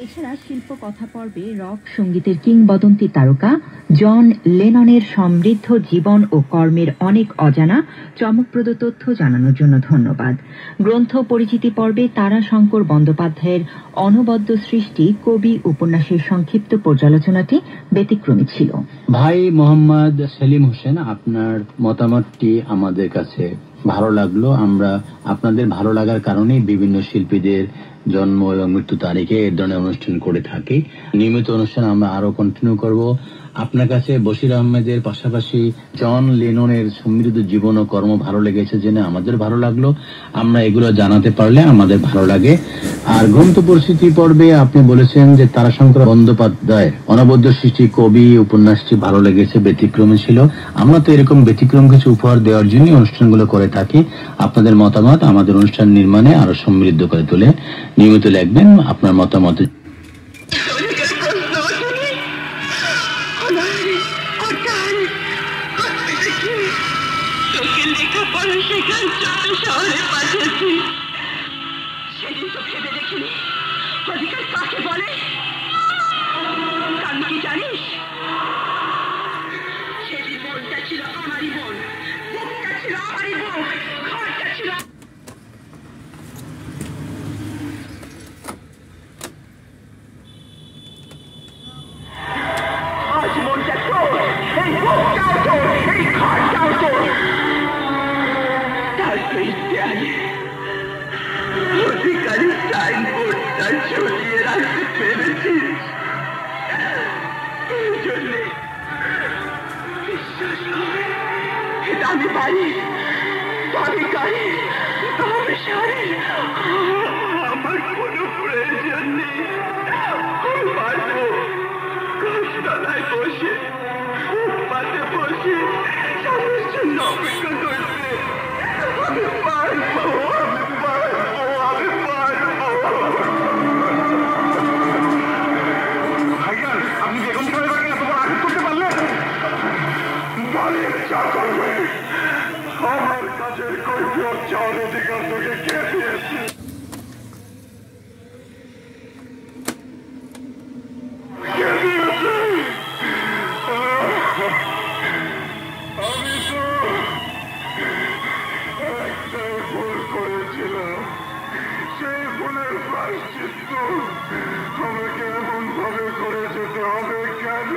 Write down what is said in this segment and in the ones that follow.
এছাড়া শিল্প কথা পর্বে রক সঙ্গীতের কিংবদন্তি তারকা জন লেননের সমৃদ্ধ জীবন ও কর্মের অনেক অজানা চমকপ্রদ তথ্য জানানোর জন্য ধন্যবাদ। গ্রন্থ পরিচিতি পর্বে তারাশঙ্কর বন্দ্যোপাধ্যায়ের অনবদ্য সৃষ্টি কবি উপন্যাসের সংক্ষিপ্ত পর্যালোচনাটি ব্যতিক্রমী ছিল। ভাই মোহাম্মদ সেলিম হোসেন, আপনার মতামতটি আমাদের কাছে ভালো লাগলো। আমরা আপনাদের ভালো লাগার কারণেই বিভিন্ন শিল্পীদের জন্ম এবং মৃত্যু তারিখে এই ধরনের অনুষ্ঠান করে থাকি। নিয়মিত অনুষ্ঠান আমরা আরো কন্টিনিউ করব। আপনার কাছে বশির আহমেদের পাশাপাশি জন লেননের সমৃদ্ধ জীবন ও কর্ম ভালো লেগেছে জেনে আমাদের ভালো লাগলো। আমরা এগুলো জানাতে পারলে আমাদের ভালো লাগে। আর গ্রন্থ পরিচিতি পর্বে আপনি বলেছেন যে তারাশঙ্কর বন্দ্যোপাধ্যায়ের অনবদ্য সৃষ্টি কবি উপন্যাসটি ভালো লেগেছে, ব্যতিক্রমী ছিল। আমরা তো এরকম ব্যতিক্রম কিছু উপহার দেওয়ার জন্য অনুষ্ঠানগুলো করে থাকি। আপনাদের মতামত আমাদের অনুষ্ঠান নির্মাণে আরো সমৃদ্ধ করে তোলে। নিয়মিত লিখবেন আপনার মতামত। সেদিন তো ভেবে দেখিনি অধিকার কাকে বলে। কারণ কি জানিস, সেদিন মনটা ছিল আমারই মন, বুকটা ছিল আমারই বুক, ঘরটা ছিল। আজ মনটা তোর, এই বুকটাও তোর, এই ঘরটাও তোর। তারপরে দেয়ালে অধিকারী সাইনবোর্ডটা ঝুলিয়ে রাখতে পেরেছিস। এই জন্যে বিশ্বাস করে এটা আমি পারি, আমি করি, আমি সারি। আমার কোনো প্রয়োজন নেই। আমি পারবো গাছতলায় বসে, ফুটপাতে বসে স্বামীর জন্য অপেক্ষা করতে। আমি পারবো, আমি পারবো, আমি পারবো। ভাইজান, আপনি বেগম সাহেবের এত বড় আঘাত করতে পারলেন? মালিক যা করবে, আমার কাজের কৈফিয়ত চাওয়ার অধিকার তোকে কে দিয়েছে? আমি তো একটা ভুল করেছিলাম, সেই ভুলের প্রায়শ্চিত্ত আমাকে এমন ভাবে করে যেতে হবে কেন?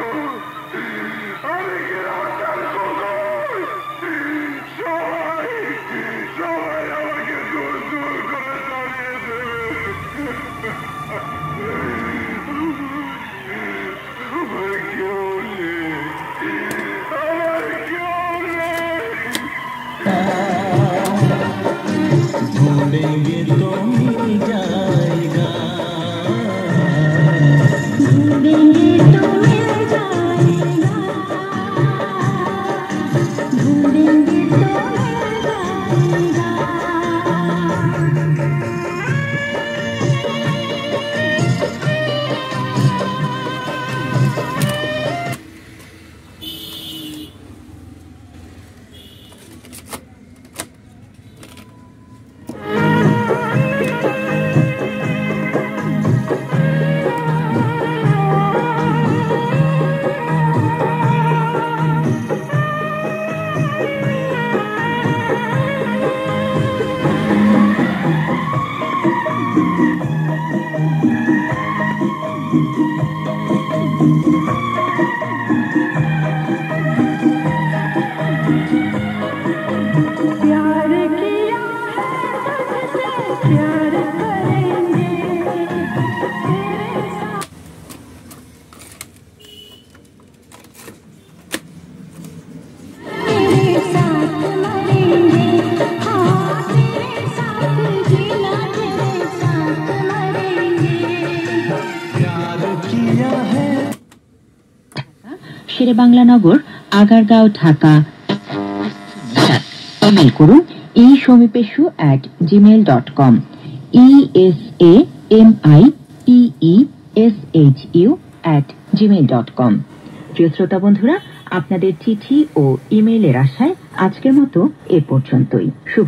আমি কি রাজার কুকুর? সবাই সবাই আমাকে দূর দূর করে তাড়িয়ে দেবে। আমার কেউ নেই, আমার কেউ নেই। ढूंढेंगे तो मिल जाएगा, ढूंढेंगे तो मिल जाएगा, ढूंढेंगे तो मिल जाएगा। प्यार किया तुझसे, प्यार करेंगे तेरे साथ। तेरे साथ मरेंगे, हाँ तेरे साथ जीना, तेरे साथ मरेंगे। प्यार किया है। শেরেবাংলা নগর, আগারগাঁও, ঢাকা। ইমেল করুন esomipesu@gmail.com, esamipeshu@gmail.com। প্রিয় শ্রোতা বন্ধুরা, আপনাদের চিঠি ও ইমেইলের আশায় আজকের মতো এ পর্যন্তই। শুভ